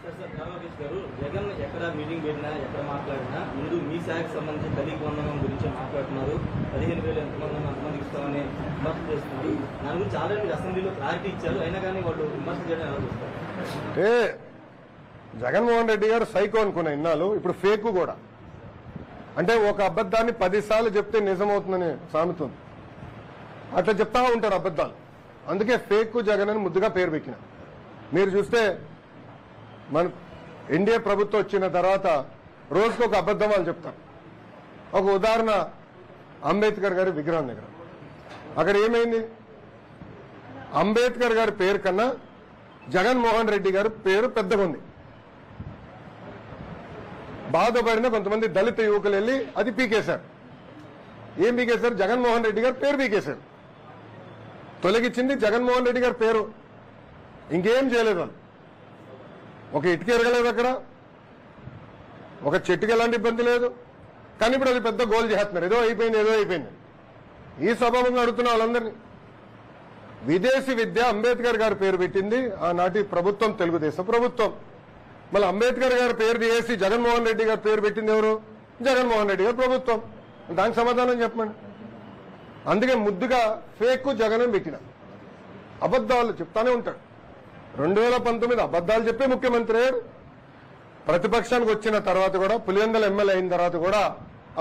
జగన్ ఎక్కడ మీటింగ్ పెట్టినా ఎక్కడ మాట్లాడినా ముందు మీ శాఖకు సంబంధించి తల్లికి వందనం గురించి మాట్లాడుతున్నారు. 15,000 ఎంతమంది అంతమందికి ఇస్తామని విమర్శ చేస్తున్నారు. దాని గురించి ఆల్రెడీ మీరు అసెంబ్లీలో క్లారిటీ ఇచ్చారు. అయినా కానీ వాళ్ళు విమర్శ చేయడం ఎలా చూస్తారు? జగన్మోహన్ రెడ్డి గారు సైకో అనుకున్న ఇన్నాళ్ళు, ఇప్పుడు ఫేక్ కూడా. అంటే ఒక అబద్ధాన్ని 10 సార్లు చెప్తే నిజమవుతుందని సామెత ఉంది. అట్లా చెప్తా ఉంటారు అబద్ధాలు. అందుకే ఫేక్ జగన్ అని ముద్దుగా పేరు పెట్టిన. మీరు చూస్తే మన ఎన్డీఏ ప్రభుత్వం వచ్చిన తర్వాత రోజుకు ఒక అబద్ధం వాళ్ళు చెప్తారు. ఒక ఉదాహరణ, అంబేద్కర్ గారి విగ్రహం దగ్గర అక్కడ ఏమైంది? అంబేద్కర్ గారి పేరు కన్నా జగన్మోహన్ రెడ్డి గారి పేరు పెద్దగా ఉంది. బాధపడిన కొంతమంది దళిత యువకులు వెళ్ళి అది పీకేశారు. ఏం పీకేశారు? జగన్మోహన్ రెడ్డి గారి పేరు పీకేశారు. తొలగించింది జగన్మోహన్ రెడ్డి గారి పేరు, ఇంకేం చేయలేదు వాళ్ళు. ఒక ఇటుక ఎరగలేదు, అక్కడ ఒక చెట్టుకి ఎలాంటి ఇబ్బంది లేదు. కానీ ఇప్పుడు అది పెద్ద గోల్ చేస్తున్నారు. ఏదో అయిపోయింది. ఈ సభాముగా అడుగుతున్న వాళ్ళందరినీ. విదేశీ విద్య అంబేద్కర్ గారి పేరు పెట్టింది ఆనాటి ప్రభుత్వం, తెలుగుదేశం ప్రభుత్వం. మళ్ళీ అంబేద్కర్ గారి పేరు తీసి జగన్మోహన్ రెడ్డి గారి పేరు పెట్టింది ఎవరు? జగన్మోహన్ రెడ్డి గారి ప్రభుత్వం. దానికి సమాధానం చెప్పండి. అందుకే ముద్దుగా ఫేక్ జగన్ పెట్టిన. అబద్దాలు చెప్తానే ఉంటాడు. 2019 అబద్దాలు చెప్పే ముఖ్యమంత్రి అయ్యారు. ప్రతిపక్షానికి వచ్చిన తర్వాత కూడా, పులివెందుల ఎమ్మెల్యే అయిన తర్వాత కూడా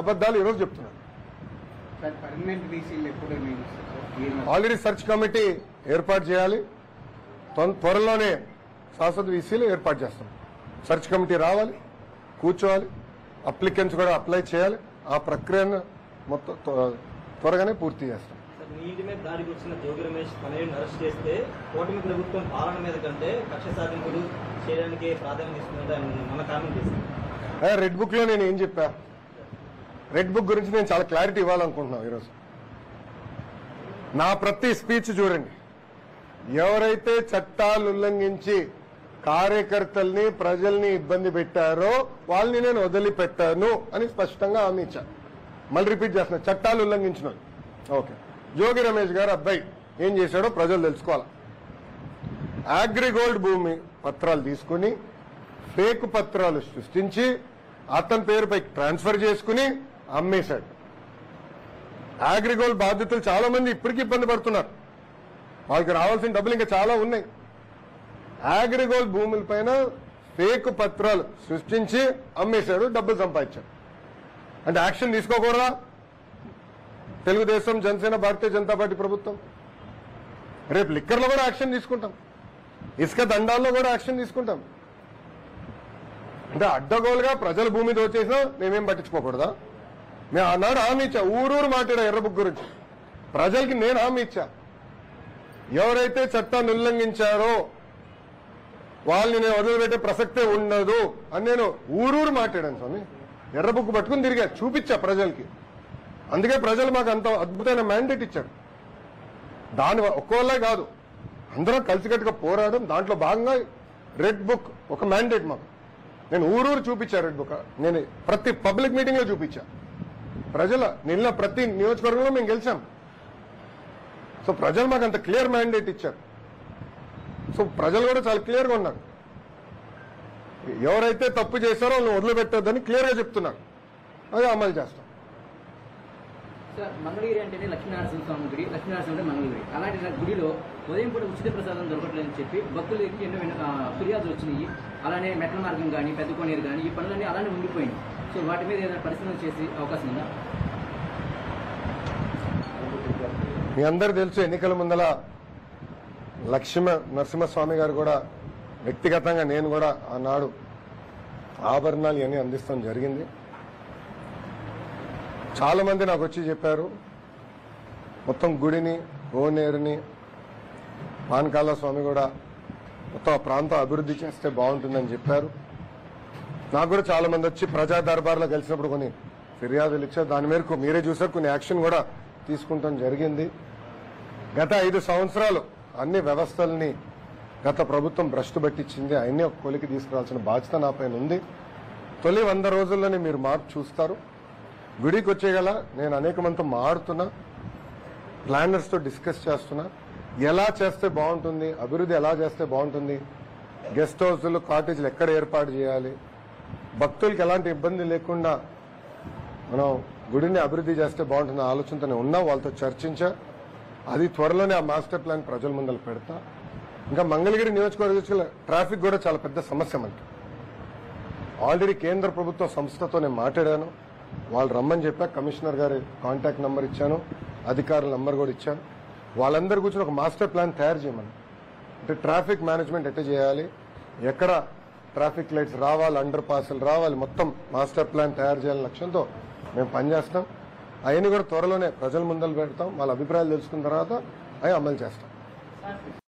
అబద్దాలు ఈరోజు చెప్తున్నారు. ఆల్రెడీ సెర్చ్ కమిటీ ఏర్పాటు చేయాలి. త్వరలోనే శాశ్వత వీసీలు ఏర్పాటు చేస్తాం. సెర్చ్ కమిటీ రావాలి, కూర్చోవాలి, అప్లికెంట్స్ కూడా అప్లై చేయాలి. ఆ ప్రక్రియను మొత్తం త్వరగానే పూర్తి చేస్తాం. మీ ఇంటి మీద దాడికి వచ్చిన జోగి రమేష్ తనయుడిని అరెస్ట్ చేస్తే కూటమి ప్రభుత్వం పాలన మీద కంటే కక్ష సాధింపులు చేయడానికి ప్రాధాన్యత ఇస్తుందని మన కామెంట్ చేశారు. రెడ్ బుక్ లో నేను ఏం చెప్పా? రెడ్ బుక్ గురించి నేను చాలా క్లారిటీ ఇవ్వాలనుకుంటున్నాను ఈరోజు. నా ప్రతి స్పీచ్ చూడండి. ఎవరైతే చట్టాలు ఉల్లంఘించి కార్యకర్తల్ని, ప్రజల్ని ఇబ్బంది పెట్టారో వాళ్ళని నేను వదిలిపెట్టాను అని స్పష్టంగా హామీ ఇచ్చా. మళ్ళీ రిపీట్ చేస్తున్నా, చట్టాలు ఉల్లంఘించిన. ఓకే, జోగి రమేష్ గారు అబ్బాయి ఏం చేశాడో ప్రజలు తెలుసుకోవాలి. అగ్రిగోల్డ్ భూమి పత్రాలు తీసుకుని ఫేక్ పత్రాలు సృష్టించి అతని పేరుపై ట్రాన్స్ఫర్ చేసుకుని అమ్మేశాడు. అగ్రిగోల్డ్ బాధితులు చాలా మంది ఇప్పటికీ ఇబ్బంది పడుతున్నారు. వాళ్ళకి రావాల్సిన డబ్బులు ఇంకా చాలా ఉన్నాయి. అగ్రిగోల్డ్ భూములపైన ఫేక్ పత్రాలు సృష్టించి అమ్మేశాడు, డబ్బులు సంపాదించాడు. అంటే యాక్షన్ తీసుకోకూడదా? తెలుగుదేశం, జనసేన, భారతీయ జనతా పార్టీ ప్రభుత్వం రేపు లిక్కర్లో కూడా యాక్షన్ తీసుకుంటాం, ఇసుక దండాల్లో కూడా యాక్షన్ తీసుకుంటాం. అంటే అడ్డగోలుగా ప్రజల భూమి దోచేసినా మేమేం పట్టించుకోకూడదా? మేము ఆనాడు హామీ ఇచ్చా, ఊరూరు మాట్లాడా ఎర్ర బుక్ గురించి. ప్రజలకి నేను హామీ ఇచ్చా, ఎవరైతే చట్టాన్ని ఉల్లంఘించారో వాళ్ళని నేను వదిలిపెట్టే ప్రసక్తే ఉండదు అని నేను ఊరూరు మాట్లాడాను స్వామి. ఎర్ర బుక్ పట్టుకుని తిరిగా చూపించా ప్రజలకి. అందుకే ప్రజలు మాకు అంత అద్భుతమైన మ్యాండేట్ ఇచ్చారు. దాని ఒక్కోళ్ళే కాదు, అందరం కలిసికట్టుగా పోరాడడం. దాంట్లో భాగంగా రెడ్ బుక్ ఒక మ్యాండేట్ మాకు. నేను ఊరూరు చూపించా రెడ్ బుక్. నేను ప్రతి పబ్లిక్ మీటింగ్ లో చూపించా. ప్రజల నిన్న ప్రతి నియోజకవర్గంలో మేము గెలిచాం. సో ప్రజలు మాకు అంత క్లియర్ మ్యాండేట్ ఇచ్చారు. సో ప్రజలు కూడా చాలా క్లియర్గా ఉన్నారు. ఎవరైతే తప్పు చేశారో వాళ్ళని వదిలిపెట్టొద్దని క్లియర్గా చెప్తున్నారు. అది అమలు చేస్తాం. సార్, మంగళగిరి అంటేనే లక్ష్మీనరసింహ స్వామి గుడి, లక్ష్మీనరసింహ అంటే మంగళగిరి. అలాంటి గుడిలో ఉదయం పూట ఉచిత ప్రసాదం దొరకట్లేదని చెప్పి భక్తులకి ఎన్నో ఫిర్యాదులు వచ్చినాయి. అలానే మెట్ల మార్గం కానీ, పెద్ద కోనేరు కానీ, ఈ పనులన్నీ అలానే ఉండిపోయినాయి. సో వాటి మీద ఏదైనా పరిశీలన చేసే అవకాశం ఉందా? మీ అందరూ తెలుసు, ఎన్నికల ముందల నరసింహస్వామి గారు కూడా వ్యక్తిగతంగా నేను కూడా ఆనాడు ఆభరణాలు ఇవన్నీ అందిస్తాం జరిగింది. చాలా మంది నాకు వచ్చి చెప్పారు, మొత్తం గుడిని, కోనేరుని, పానకాల స్వామి కూడా మొత్తం ఆ ప్రాంతం అభివృద్ధి చేస్తే బాగుంటుందని చెప్పారు. నాకు కూడా చాలా మంది వచ్చి ప్రజా దర్బార్లో కలిసినప్పుడు కొన్ని ఫిర్యాదులు ఇచ్చారు. దాని మేరకు మీరే చూసారు, కొన్ని యాక్షన్ కూడా తీసుకుంటాం జరిగింది. గత 5 సంవత్సరాలు అన్ని వ్యవస్థల్ని గత ప్రభుత్వం భ్రష్టు పట్టించింది. అన్ని ఒక కొలికి తీసుకురావాల్సిన బాధ్యత నా పైన ఉంది. తొలి 100 రోజుల్లోనే మీరు మార్పు చూస్తారు. గుడికి వచ్చేగల నేను అనేక మందితో మాడుతున్నా, ప్లానర్స్తో డిస్కస్ చేస్తున్నా, ఎలా చేస్తే బాగుంటుంది, అభివృద్ధి ఎలా చేస్తే బాగుంటుంది, గెస్ట్ హౌస్లు కాటేజీలు ఎక్కడ ఏర్పాటు చేయాలి, భక్తులకు ఎలాంటి ఇబ్బంది లేకుండా మనం గుడిని అభివృద్ధి చేస్తే బాగుంటున్న ఆలోచనతోనే ఉన్నా, వాళ్ళతో చర్చించా. అది త్వరలోనే ఆ మాస్టర్ ప్లాన్ ప్రజల ముందర పెడతా. ఇంకా మంగళగిరి నియోజకవర్గ ట్రాఫిక్ కూడా చాలా పెద్ద సమస్య మనకి. ఆల్రెడీ కేంద్ర ప్రభుత్వ సంస్థతో నేను మాట్లాడాను, వాళ్ళు రమ్మని చెప్పా. కమిషనర్ గారి కాంటాక్ట్ నెంబర్ ఇచ్చాను, అధికారుల నెంబర్ కూడా ఇచ్చాను. వాళ్ళందరి గురించి ఒక మాస్టర్ ప్లాన్ తయారు చేయమని. అంటే ట్రాఫిక్ మేనేజ్మెంట్ ఎట్లా చేయాలి, ఎక్కడ ట్రాఫిక్ లైట్స్ రావాలి, అండర్ పాస్లు రావాలి, మొత్తం మాస్టర్ ప్లాన్ తయారు చేయాలనే లక్ష్యంతో మేము పనిచేస్తాం. అవన్నీ కూడా త్వరలోనే ప్రజల ముందర పెడతాం. వాళ్ళ అభిప్రాయాలు తెలుసుకున్న తర్వాత అవి అమలు చేస్తాం.